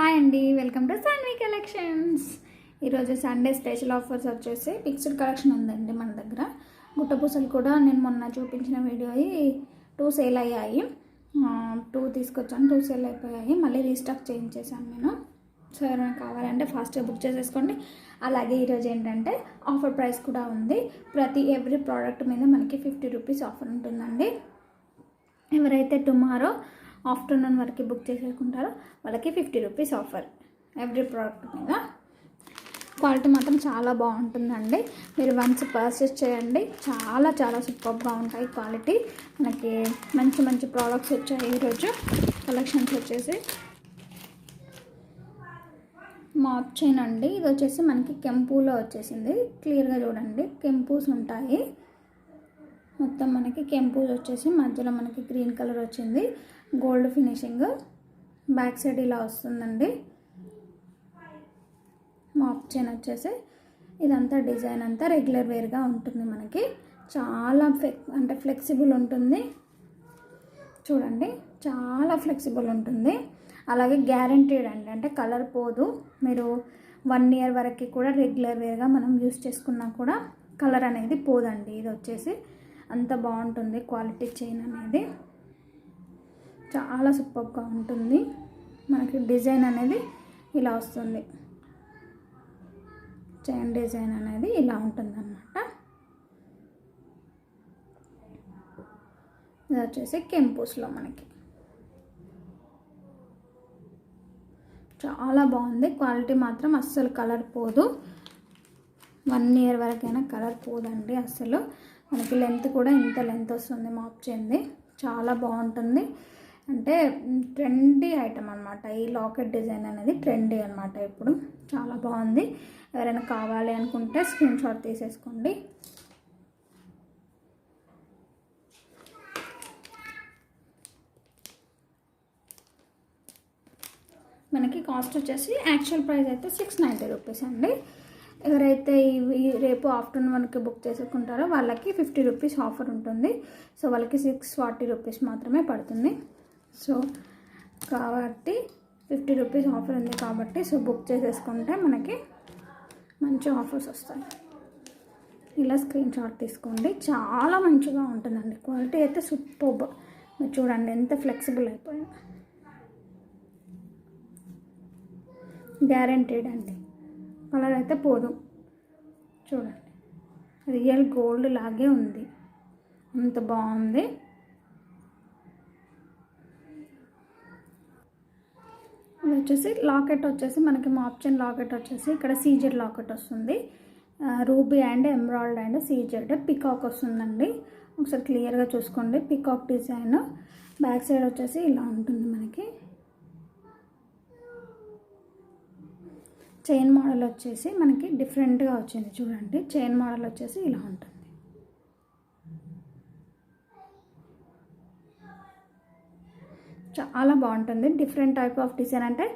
Hi అండి, welcome to Saanvi collections. ఈరోజు Sunday special offers వచ్చేసి ఫిక్స్డ్ కలెక్షన్ ఉందండి మన దగ్గర. గుట్టపూసలు కూడా నేను మొన్న చూపించిన వీడియో 2 సేల్ అయ్యాయి. 2 తీసుకొచ్చాను, 2 సేల్ అయిపోయాయి. మళ్ళీ రీస్టాక్ చేయించేసాను నేను. సో ఎవరైనా కావాలంటే ఫాస్ట్గా బుక్ చేసేసుకోండి. అలాగే ఈరోజు ఏంటంటే ఆఫర్ ప్రైస్ కూడా ఉంది. ఎవ్రీ ప్రోడక్ట్ మీద మనకి 50 రూపీస్ ఆఫర్ ఉంటుందండి. ఎవరైతే టుమారో ఆఫ్టర్నూన్ వరకు బుక్ చేసుకుంటారో వాళ్ళకి 50 రూపీస్ ఆఫర్ ఎవ్రీ ప్రోడక్ట్ మీద. క్వాలిటీ మాత్రం చాలా బాగుంటుందండి. మీరు వన్స్ పర్చేస్ చేయండి, చాలా చాలా సూపర్గా ఉంటాయి క్వాలిటీ. మనకి మంచి మంచి ప్రోడక్ట్స్ వచ్చాయి ఈరోజు. కలెక్షన్స్ వచ్చేసి మాప్ చైన్ అండి. ఇది వచ్చేసి మనకి కెంపులో వచ్చేసింది. క్లియర్గా చూడండి, కెంపూస్ ఉంటాయి. మొత్తం మనకి కెంపూస్ వచ్చేసి మధ్యలో మనకి గ్రీన్ కలర్ వచ్చింది, గోల్డ్ ఫినిషింగ్. బ్యాక్ సైడ్ ఇలా వస్తుందండి. మాప్ చైన్ వచ్చేసి ఇదంతా డిజైన్ అంతా రెగ్యులర్ వేర్గా ఉంటుంది. మనకి చాలా ఫ్లెక్సిబుల్ ఉంటుంది. చూడండి, చాలా ఫ్లెక్సిబుల్ ఉంటుంది. అలాగే గ్యారంటీడ్ అండి, అంటే కలర్ పోదు. మీరు 1 ఇయర్ వరకు కూడా రెగ్యులర్ వేర్గా మనం యూస్ చేసుకున్నా కూడా కలర్ అనేది పోదండి. ఇది వచ్చేసి అంత బాగుంటుంది క్వాలిటీ చైన్ అనేది. చాలా సూపర్గా ఉంటుంది. మనకి డిజైన్ అనేది ఇలా వస్తుంది. చైన్ డిజైన్ అనేది ఇలా ఉంటుంది అన్నమాట. ఇది వచ్చేసి కెంపూస్లో మనకి చాలా బాగుంది. క్వాలిటీ మాత్రం అస్సలు కలర్ పోదు. 1 ఇయర్ వరకైనా కలర్ పోదండి అస్సలు. మనకి లెంత్ కూడా ఇంత లెంత్ వస్తుంది మాప్ చైన్ది. చాలా బాగుంటుంది. అంటే ట్రెండీ ఐటమ్ అనమాట. ఈ లాకెట్ డిజైన్ అనేది ట్రెండీ అనమాట. ఇప్పుడు చాలా బాగుంది. ఎవరైనా కావాలి అనుకుంటే స్క్రీన్ షాట్ తీసేసుకోండి. మనకి కాస్ట్ వచ్చేసి యాక్చువల్ ప్రైస్ అయితే 690 రూపీస్ అండి. ఎవరైతే రేపు ఆఫ్టర్నూన్ వరకు బుక్ చేసుకుంటారో వాళ్ళకి 50 రూపీస్ ఆఫర్ ఉంటుంది. సో వాళ్ళకి 640 రూపీస్ మాత్రమే పడుతుంది. సో కాబట్టి 50 రూపీస్ ఆఫర్ ఉంది కాబట్టి సో బుక్ చేసేసుకుంటే మనకి మంచి ఆఫర్స్ వస్తాయి. ఇలా స్క్రీన్ షాట్ తీసుకోండి. చాలా మంచిగా ఉంటుందండి. క్వాలిటీ అయితే సూపర్బ్. మీరు చూడండి ఎంత ఫ్లెక్సిబుల్ అయిపోయింది. గ్యారంటీడ్ అండి, కలర్ అయితే పోదు. చూడండి, రియల్ గోల్డ్ లాగే ఉంది. అంత బాగుంది. ఇది వచ్చేసి లాకెట్ వచ్చేసి మనకి మాప్ చైన్ లాకెట్ వచ్చేసి ఇక్కడ సీజెడ్ లాకెట్ వస్తుంది. Ruby and emerald and CZ peacock వస్తుందండి. ఒకసారి క్లియర్గా చూసుకోండి. Peacock design. బ్యాక్ సైడ్ వచ్చేసి ఇలా ఉంటుంది. మనకి చైన్ మోడల్ వచ్చేసి మనకి డిఫరెంట్గా వచ్చింది. చూడండి, చైన్ మోడల్ వచ్చేసి ఇలా ఉంటుంది. చాలా బాగుంటుంది. డిఫరెంట్ టైప్ ఆఫ్ డిజైన్, అంటే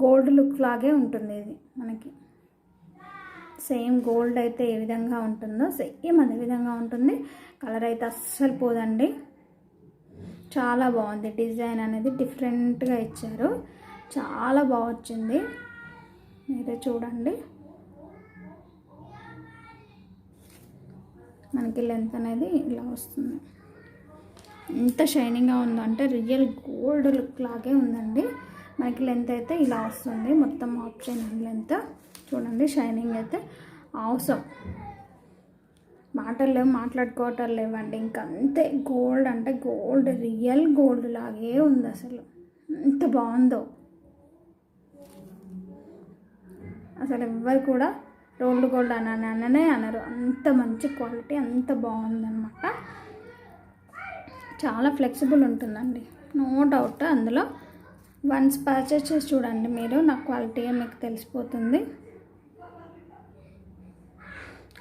గోల్డ్ లుక్ లాగే ఉంటుంది. ఇది మనకి సేమ్ గోల్డ్ అయితే ఏ విధంగా ఉంటుందో సేమ్ అదే విధంగా ఉంటుంది. కలర్ అయితే అస్సలు పోదండి. చాలా బాగుంది. డిజైన్ అనేది డిఫరెంట్గా ఇచ్చారు. చాలా బాగా వచ్చింది. మీరే చూడండి. మనకి లెంత్ అనేది ఇలా వస్తుంది. ఎంత షైనింగ్గా ఉందో అంటే రియల్ గోల్డ్ లుక్ లాగే ఉందండి. మనకి లెంత్ అయితే ఇలా వస్తుంది. మొత్తం ఆప్షన్ లెంత్ చూడండి. షైనింగ్ అయితే అవసరం. మాటలు లేవు, మాట్లాడుకోవటం లేవండి. ఇంకంతే గోల్డ్ అంటే గోల్డ్, రియల్ గోల్డ్ లాగే ఉంది. అసలు ఎంత బాగుందో. అసలు ఎవ్వరు కూడా రోల్డ్ గోల్డ్ అననే అనరు. అంత మంచి క్వాలిటీ, అంత బాగుందన్నమాట. చాలా ఫ్లెక్సిబుల్ ఉంటుందండి, నో డౌట్. అందులో వన్స్ పర్చేస్ చేసి చూడండి మీరు, నా క్వాలిటీ మీకు తెలిసిపోతుంది.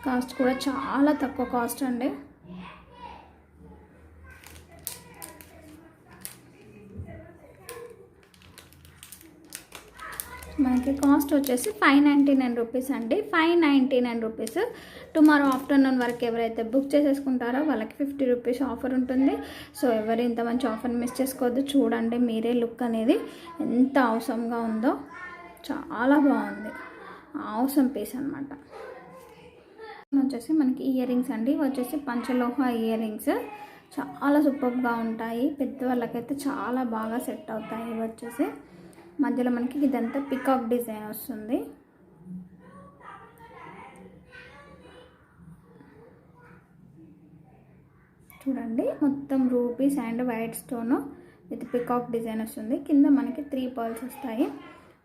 కాస్ట్ కూడా చాలా తక్కువ కాస్ట్ అండి. మనకి కాస్ట్ వచ్చేసి 599 రూపీస్ అండి. 599 రూపీస్. టుమారో ఆఫ్టర్నూన్ వరకు ఎవరైతే బుక్ చేసేసుకుంటారో వాళ్ళకి 50 రూపీస్ ఆఫర్ ఉంటుంది. సో ఎవరు ఇంత మంచి ఆఫర్ మిస్ చేసుకోవద్దు. చూడండి మీరే లుక్ అనేది ఎంత అవసరంగా ఉందో. చాలా బాగుంది. ఆసమ్ పీస్ అనమాట. వచ్చేసి మనకి ఇయర్ రింగ్స్ అండి. వచ్చేసి పంచలోహ ఇయర్ రింగ్స్ చాలా సూపర్గా ఉంటాయి. పెద్దవాళ్ళకైతే చాలా బాగా సెట్ అవుతాయి. ఇవి వచ్చేసి మధ్యలో మనకి ఇదంతా పికాక్ డిజైన్ వస్తుంది. చూడండి, మొత్తం rupees and white stone with peacock design వస్తుంది. కింద మనకి 3 పర్ల్స్ వస్తాయి.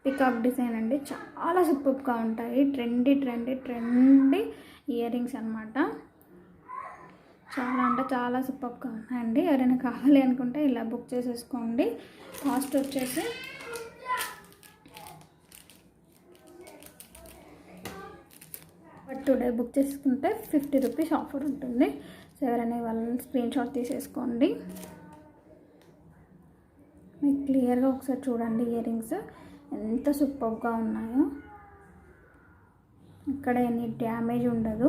పికాక్ డిజైన్ అండి, చాలా సూపర్గా ఉంటాయి. ట్రెండీ ఇయర్ రింగ్స్ అనమాట. చాలా అంటే చాలా సూపర్గా ఉన్నాయండి. ఎవరైనా కావాలి అనుకుంటే ఇలా బుక్ చేసేసుకోండి. కాస్ట్ వచ్చేసి టుడే బుక్ చేసుకుంటే 50 రూపీస్ ఆఫర్ ఉంటుంది. సో ఎవరైనా వాళ్ళని స్క్రీన్ షాట్ తీసేసుకోండి. మీకు క్లియర్గా ఒకసారి చూడండి ఇయర్ రింగ్స్ ఎంత సూపర్గా ఉన్నాయో. ఇక్కడ ఎన్ని డ్యామేజ్ ఉండదు,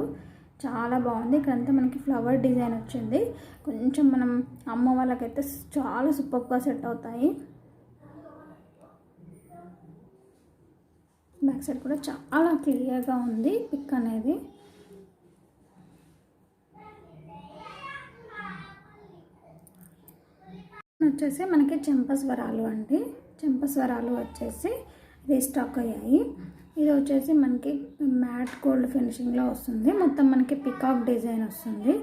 చాలా బాగుంది. ఇక్కడంతా మనకి ఫ్లవర్ డిజైన్ వచ్చింది. కొంచెం మనం అమ్మ వాళ్ళకైతే చాలా సూపర్గా సెట్ అవుతాయి. బ్యాక్ సైడ్ కూడా చాలా క్లియర్గా ఉంది పిక్ అనేది. వచ్చేసి మనకి చెంపస్వరాలు అండి. చెంపస్వరాలు వచ్చేసి రీస్టాక్ అయ్యాయి. ఇది వచ్చేసి మనకి మ్యాట్ గోల్డ్ ఫినిషింగ్లో వస్తుంది. మొత్తం మనకి పికాక్ డిజైన్ వస్తుంది.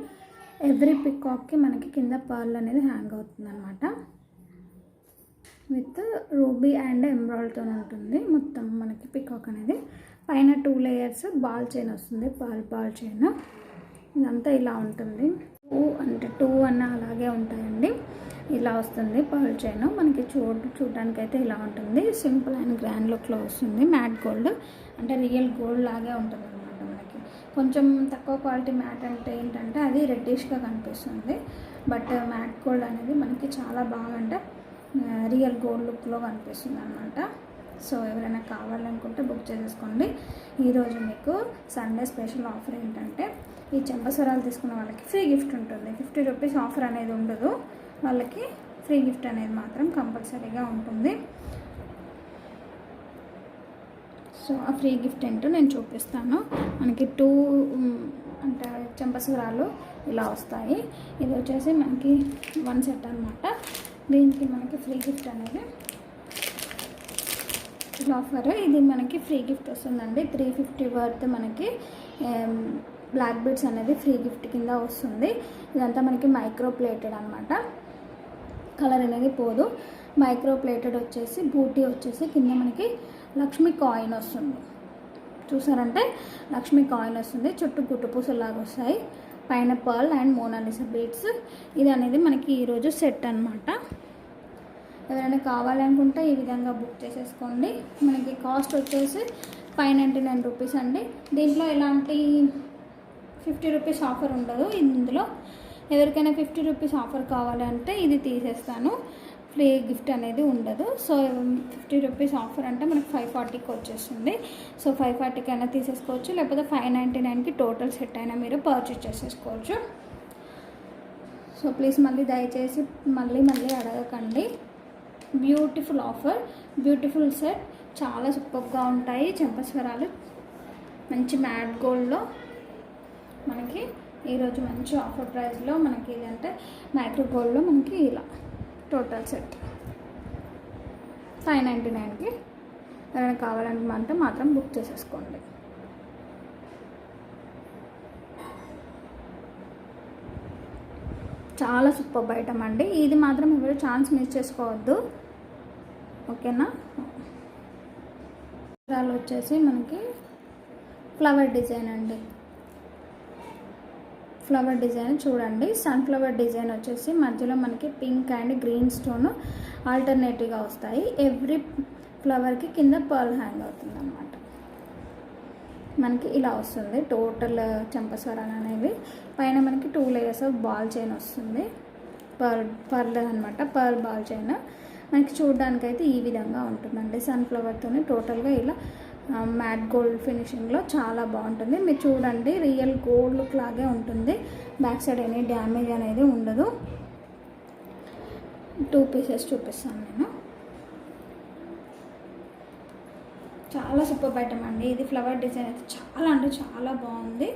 ఎవ్రీ పికాక్కి మనకి కింద పర్ల్ అనేది హ్యాంగ్ అవుతుంది అనమాట. విత్ రూబీ అండ్ ఎమరాల్డ్తో ఉంటుంది మొత్తం మనకి పికాక్ అనేది. పైన 2 లేయర్స్ బాల్ చైన్ వస్తుంది, బాల్ చైన్. ఇదంతా ఇలా ఉంటుంది. 2 అన్న అలాగే ఉంటాయండి. ఇలా వస్తుంది పర్ల్ చైన్. మనకి చూడడానికి అయితే ఇలా ఉంటుంది. సింపుల్ అండ్ గ్రాండ్ లుక్లో వస్తుంది. మ్యాట్ గోల్డ్ అంటే రియల్ గోల్డ్ లాగే ఉంటుంది అనమాట. మనకి కొంచెం తక్కువ క్వాలిటీ మ్యాట్ అంటే ఏంటంటే అది రెడ్డిష్గా కనిపిస్తుంది. బట్ మ్యాట్ గోల్డ్ అనేది మనకి చాలా బాగా అంటే రియల్ గోల్డ్ లుక్లో కనిపిస్తుంది అనమాట. సో ఎవరైనా కావాలనుకుంటే బుక్ చేసేసుకోండి. ఈరోజు మీకు సండే స్పెషల్ ఆఫర్ ఏంటంటే ఈ చెంపస్వరాలు తీసుకున్న వాళ్ళకి ఫ్రీ గిఫ్ట్ ఉంటుంది. 50 రూపీస్ ఆఫర్ అనేది ఉండదు, వాళ్ళకి ఫ్రీ గిఫ్ట్ అనేది మాత్రం కంపల్సరీగా ఉంటుంది. సో ఆ ఫ్రీ గిఫ్ట్ ఏంటో నేను చూపిస్తాను. మనకి 2 అంటే చెంపస్వరాలు ఇలా వస్తాయి. ఇది వచ్చేసి మనకి 1 సెట్ అనమాట. దీనికి మనకి ఫ్రీ గిఫ్ట్ అనేది ఆఫర్. ఇది మనకి ఫ్రీ గిఫ్ట్ వస్తుందండి. 350 వర్త్ మనకి బ్లాక్ బీడ్స్ అనేది ఫ్రీ గిఫ్ట్ కింద వస్తుంది. ఇదంతా మనకి మైక్రో ప్లేటెడ్ అనమాట. కలర్ అనేది పోదు. మైక్రో ప్లేటెడ్ వచ్చేసి బూటీ వచ్చేసి కింద మనకి లక్ష్మీ కాయిన్ వస్తుంది. చూసారంటే లక్ష్మీ కాయిన్ వస్తుంది. చుట్టూ గుట్టు పూసలాగా వస్తాయి. పైన పర్ల్ అండ్ మోనాలిసా బీడ్స్. ఇది అనేది మనకి ఈరోజు సెట్ అనమాట. ఎవరైనా కావాలనుకుంటే ఈ విధంగా బుక్ చేసేసుకోండి. మనకి కాస్ట్ వచ్చేసి 599 రూపీస్ అండి. దీంట్లో ఎలాంటి 50 రూపీస్ ఆఫర్ ఉండదు. ఇందులో ఎవరికైనా 50 రూపీస్ ఆఫర్ కావాలంటే ఇది తీసేస్తాను. ఫ్రీ గిఫ్ట్ అనేది ఉండదు. సో 50 రూపీస్ ఆఫర్ అంటే మనకి 540కి వచ్చేస్తుంది. సో 540కి అయినా తీసేసుకోవచ్చు, లేకపోతే 599కి టోటల్ సెట్ అయినా మీరు పర్చేస్ చేసేసుకోవచ్చు. సో ప్లీజ్ దయచేసి మళ్ళీ అడగకండి. బ్యూటిఫుల్ ఆఫర్, బ్యూటిఫుల్ సెట్, చాలా సూపర్గా ఉంటాయి. చెంపస్వరాలు మంచి మ్యాట్ గోల్డ్లో మనకి ఈరోజు మంచి ఆఫర్ ప్రైస్లో మనకి ఇదంటే మైక్రో గోల్డ్లో మనకి ఇలా టోటల్ సెట్ 599కి ఎవరైనా కావాలంటే మాత్రం బుక్ చేసేసుకోండి. చాలా సూపర్ ఐటమ్ అండి. ఇది మాత్రం ఎవరు ఛాన్స్ మిస్ చేసుకోవద్దు, ఓకేనా. వచ్చేసి మనకి ఫ్లవర్ డిజైన్ అండి. ఫ్లవర్ డిజైన్ చూడండి. సన్ఫ్లవర్ డిజైన్ వచ్చేసి మధ్యలో మనకి పింక్ అండ్ గ్రీన్ స్టోన్ ఆల్టర్నేటివ్గా వస్తాయి. ఎవ్రీ ఫ్లవర్కి కింద పర్ల్ హ్యాంగ్ అవుతుంది అన్నమాట. మనకి ఇలా వస్తుంది టోటల్ చెంపస్వరాలు అనేవి. పైన మనకి 2 లేయర్స్ ఆఫ్ బాల్ చైన్ వస్తుంది. పర్ల్ అనమాట, పర్ల్ బాల్ చైన్. మనకి చూడడానికి అయితే ఈ విధంగా ఉంటుందండి. సన్ఫ్లవర్తోనే టోటల్గా ఇలా మ్యాట్ గోల్డ్ ఫినిషింగ్లో చాలా బాగుంటుంది. మీరు చూడండి, రియల్ గోల్డ్ లుక్ లాగే ఉంటుంది. బ్యాక్ సైడ్ ఎనీ డ్యామేజ్ అనేది ఉండదు. 2 పీసెస్ చూపిస్తాను నేను. చాలా సూపర్ ఐటమ్ అండి. ఇది ఫ్లవర్ డిజైన్ అయితే చాలా అంటే చాలా బాగుంది.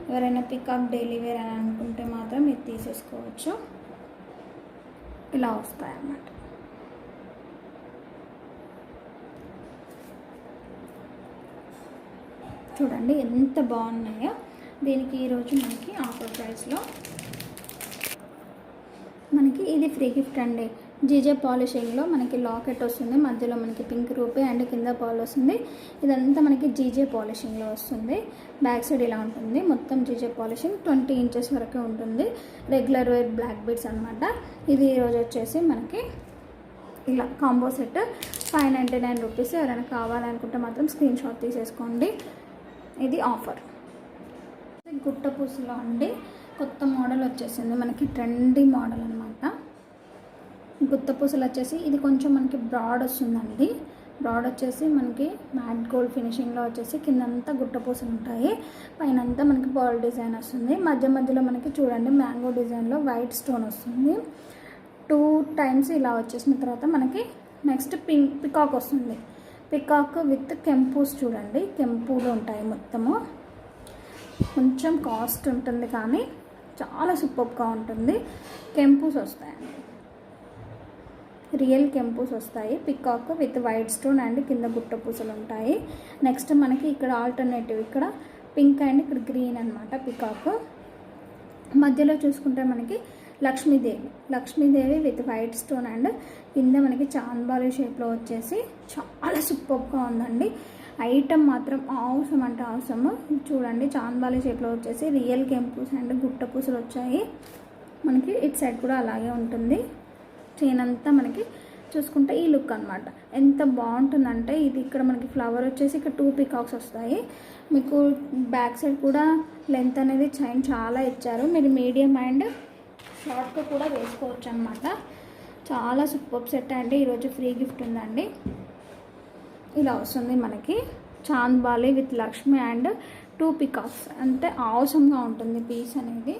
ఎవరైనా పికాక్ డైలీ వేర్ అని అనుకుంటే మాత్రం ఇది తీసేసుకోవచ్చు. ఇలా వస్తాయి అన్నమాట. చూడండి ఎంత బాగున్నాయో. దీనికి ఈరోజు మనకి ఆఫర్ ప్రైస్లో మనకి ఇది ఫ్రీ గిఫ్ట్ అండి. జీజే పాలిషింగ్లో మనకి లాకెట్ వస్తుంది, మధ్యలో మనకి పింక్ రూపీ అండ్ కింద పాల్ వస్తుంది. ఇదంతా మనకి జీజే పాలిషింగ్లో వస్తుంది. బ్యాక్ సైడ్ ఇలా ఉంటుంది. మొత్తం జీజే పాలిషింగ్ 20 ఇంచెస్ వరకు ఉంటుంది. రెగ్యులర్ వేర్ బ్లాక్ బీడ్స్ అనమాట. ఇది ఈరోజు వచ్చేసి మనకి ఇలా కాంబో సెట్ 599 రూపీస్. ఎవరైనా కావాలనుకుంటే మాత్రం స్క్రీన్ షాట్ తీసేసుకోండి. ఇది ఆఫర్. గుట్ట పూసలో అండి కొత్త మోడల్ వచ్చేసింది మనకి, ట్రెండీ మోడల్ అనమాట. గుత్త పూసలు వచ్చేసి ఇది కొంచెం మనకి బ్రాడ్ వస్తుందండి. బ్రాడ్ వచ్చేసి మనకి మ్యాట్ గోల్డ్ ఫినిషింగ్లో వచ్చేసి కిందంతా గుట్ట పూసలు ఉంటాయి, పైన అంతా మనకి బాల్ డిజైన్ వస్తుంది. మధ్య మధ్యలో మనకి చూడండి మ్యాంగో డిజైన్లో వైట్ స్టోన్ వస్తుంది. 2 టైమ్స్ ఇలా వచ్చేసిన తర్వాత మనకి నెక్స్ట్ పికాక్ వస్తుంది. పికాక్ విత్ కెంపూస్ చూడండి, కెంపులు ఉంటాయి మొత్తము. కొంచెం కాస్ట్ ఉంటుంది కానీ చాలా సూపర్గా ఉంటుంది. కెంపూస్ వస్తాయండి, రియల్ కెంపూస్ వస్తాయి. Peacock with white stone and కింద గుట్ట పూసలు ఉంటాయి. నెక్స్ట్ మనకి ఇక్కడ ఆల్టర్నేటివ్ ఇక్కడ పింక్ అండ్ ఇక్కడ గ్రీన్ అనమాట పికాక్. మధ్యలో చూసుకుంటే మనకి Lakshmidevi with white stone and కింద మనకి చాంద్బాలి షేప్లో వచ్చేసి చాలా సూపర్గా ఉందండి. ఐటమ్ మాత్రం అవసరం అంటే అవసరము. చూడండి చాంద్బాలి షేప్లో వచ్చేసి రియల్ కెంపూస్ అండ్ గుట్ట పూసలు వచ్చాయి. మనకి ఇటు సైడ్ కూడా అలాగే ఉంటుంది. చైన్ అంతా మనకి చూసుకుంటే ఈ లుక్ అనమాట. ఎంత బాగుంటుందంటే ఇది ఇక్కడ మనకి ఫ్లవర్ వచ్చేసి ఇక్కడ 2 పికాక్స్ వస్తాయి. మీకు బ్యాక్ సైడ్ కూడా లెంత్ అనేది చైన్ చాలా ఇచ్చారు. మీరు మీడియం అండ్ షార్ట్గా కూడా వేసుకోవచ్చు అనమాట. చాలా సూపర్ సెట్ అండి. ఈరోజు ఫ్రీ గిఫ్ట్ ఉందండి. ఇలా వస్తుంది మనకి chandbali with Lakshmi and 2 peacocks. అంటే అవసరంగా ఉంటుంది పీస్ అనేది.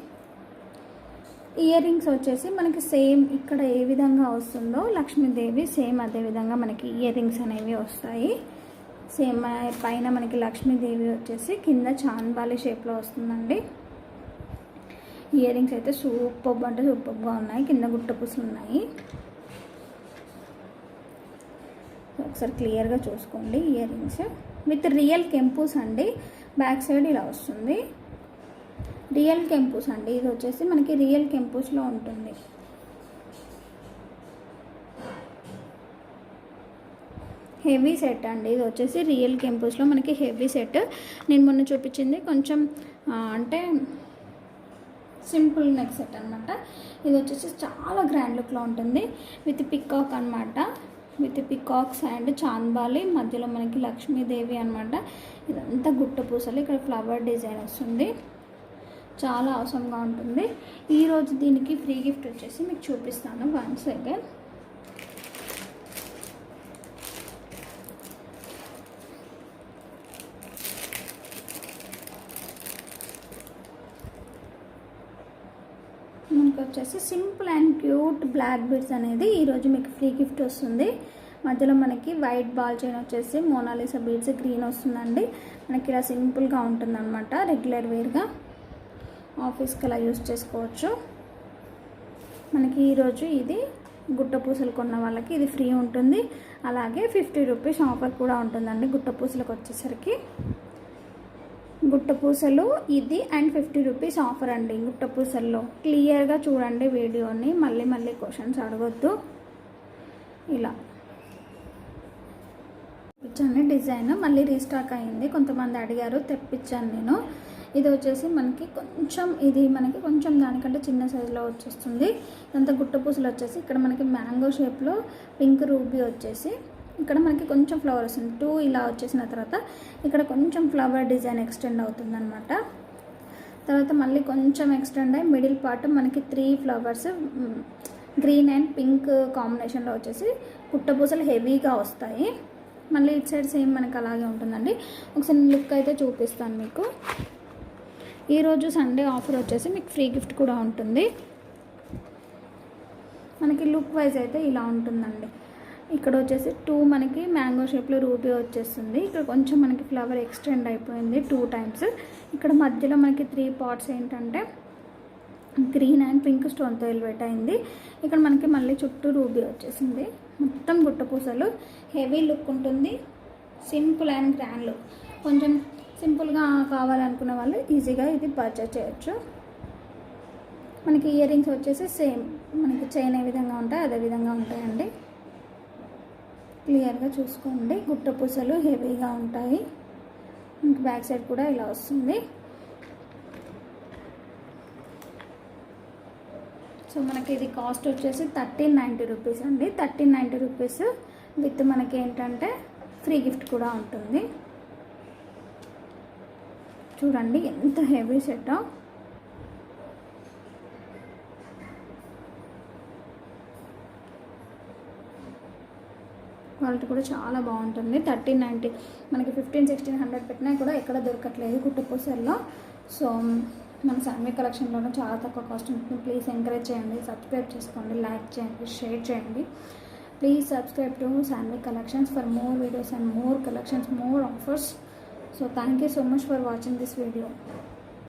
ఇయర్ రింగ్స్ వచ్చేసి మనకి సేమ్ ఇక్కడ ఏ విధంగా వస్తుందో లక్ష్మీదేవి సేమ్ అదే విధంగా మనకి ఇయర్ రింగ్స్ అనేవి వస్తాయి. సేమ్ పైన మనకి లక్ష్మీదేవి వచ్చేసి కింద చాంద్బాలి షేప్లో వస్తుందండి. ఇయర్ రింగ్స్ అయితే సూపర్ అంటే సూపర్గా ఉన్నాయి. కింద గుట్ట పూసలు ఉన్నాయి. ఒకసారి క్లియర్గా చూసుకోండి. ఇయర్ రింగ్స్ విత్ రియల్ కెంపూస్ అండి. బ్యాక్ సైడ్ ఇలా వస్తుంది. రియల్ కెంపూస్ అండి. ఇది వచ్చేసి మనకి రియల్ కెంపూస్లో ఉంటుంది. హెవీ సెట్ అండి. ఇది వచ్చేసి రియల్ కెంపూస్లో మనకి హెవీ సెట్. నేను మొన్న చూపించింది కొంచెం అంటే సింపుల్ నెక్ సెట్ అనమాట. ఇది వచ్చేసి చాలా గ్రాండ్ లుక్లో ఉంటుంది. విత్ పికాక్ అనమాట. విత్ పికాక్స్ అండ్ చాంద్బాలి మధ్యలో మనకి లక్ష్మీదేవి అనమాట. ఇదంతా గుట్ట పూసలు. ఇక్కడ ఫ్లవర్ డిజైన్ వస్తుంది. చాలా అవసరంగా ఉంటుంది. ఈరోజు దీనికి ఫ్రీ గిఫ్ట్ వచ్చేసి మీకు చూపిస్తాను. 1 సెకండ్. మనకు వచ్చేసి simple and cute black beads అనేది ఈరోజు మీకు ఫ్రీ గిఫ్ట్ వస్తుంది. మధ్యలో మనకి వైట్ బాల్ చైన్ వచ్చేసి మోనాలిసా బీడ్స్ గ్రీన్ వస్తుందండి. మనకి ఇలా సింపుల్గా ఉంటుందన్నమాట. రెగ్యులర్ వేర్గా ఆఫీస్కి అలా యూజ్ చేసుకోవచ్చు. మనకి ఈరోజు ఇది గుట్ట పూసలు కొన్న వాళ్ళకి ఇది ఫ్రీ ఉంటుంది. అలాగే 50 రూపీస్ ఆఫర్ కూడా ఉంటుందండి. గుట్ట పూసలకు వచ్చేసరికి గుట్ట పూసలు ఇది అండ్ 50 రూపీస్ ఆఫర్ అండి. గుట్ట పూసల్లో క్లియర్గా చూడండి వీడియోని, మళ్ళీ క్వశ్చన్స్ అడగొద్దు. ఇలా తెప్పించాను డిజైన్, మళ్ళీ రీస్టాక్ అయింది. కొంతమంది అడిగారు, తెప్పించాను నేను. ఇది వచ్చేసి మనకి కొంచెం దానికంటే చిన్న సైజులో వచ్చేస్తుంది. ఇదంతా గుట్ట పూసలు వచ్చేసి ఇక్కడ మనకి మ్యాంగో షేప్లో పింక్ రూబీ వచ్చేసి ఇక్కడ మనకి కొంచెం ఫ్లవర్ వస్తుంది. 2 ఇలా వచ్చేసిన తర్వాత ఇక్కడ కొంచెం ఫ్లవర్ డిజైన్ ఎక్స్టెండ్ అవుతుంది అనమాట. తర్వాత మళ్ళీ కొంచెం ఎక్స్టెండ్ అయ్యి మిడిల్ పార్ట్ మనకి 3 ఫ్లవర్స్ గ్రీన్ అండ్ పింక్ కాంబినేషన్లో వచ్చేసి గుట్ట పూసలు హెవీగా వస్తాయి. మళ్ళీ ఇటు సైడ్ సేమ్ మనకి అలాగే ఉంటుందండి. ఒకసారి లుక్ అయితే చూపిస్తాను మీకు. ఈరోజు సండే ఆఫర్ వచ్చేసి మీకు ఫ్రీ గిఫ్ట్ కూడా ఉంటుంది. మనకి లుక్ వైజ్ అయితే ఇలా ఉంటుందండి. ఇక్కడ వచ్చేసి 2 మనకి మ్యాంగో షేప్లో రూబీ వచ్చేస్తుంది. ఇక్కడ కొంచెం మనకి ఫ్లవర్ ఎక్స్టెండ్ అయిపోయింది 2 టైమ్స్. ఇక్కడ మధ్యలో మనకి 3 పార్ట్స్ ఏంటంటే గ్రీన్ అండ్ పింక్ స్టోన్తో ఎలివేట్ అయింది. ఇక్కడ మనకి మళ్ళీ చుట్టూ రూబీ వచ్చేసింది. మొత్తం గుట్టపూసలు హెవీ లుక్ ఉంటుంది, సింపుల్ అండ్ గ్రాండ్ లుక్. కొంచెం సింపుల్గా కావాలనుకున్న వాళ్ళు ఈజీగా ఇది పర్చేస్ చేయొచ్చు. మనకి ఇయర్ రింగ్స్ వచ్చేసి సేమ్ మనకి చైన్ ఏ విధంగా ఉంటాయి అదే విధంగా ఉంటాయండి. క్లియర్గా చూసుకోండి, గుట్టపూసలు హెవీగా ఉంటాయి. ఇంక బ్యాక్ సైడ్ కూడా ఇలా వస్తుంది. సో మనకి ఇది కాస్ట్ వచ్చేసి 1390 రూపీస్ అండి. 1390 రూపీస్ విత్ మనకి ఏంటంటే ఫ్రీ గిఫ్ట్ కూడా ఉంటుంది. చూడండి ఎంత హెవీ సెట్. క్వాలిటీ కూడా చాలా బాగుంటుంది. 1390 మనకి 1500-1600 పెట్టినా కూడా ఎక్కడ దొరకట్లేదు గుట్టపూసల్లో. సో మన సాన్వి కలెక్షన్లోనే చాలా తక్కువ కాస్ట్ ఉంటుంది. ప్లీజ్ ఎంకరేజ్ చేయండి, సబ్స్క్రైబ్ చేసుకోండి, లైక్ చేయండి, షేర్ చేయండి. Please subscribe to Saanvi collections for more videos and more collections, more offers. So thank you so much for watching this video.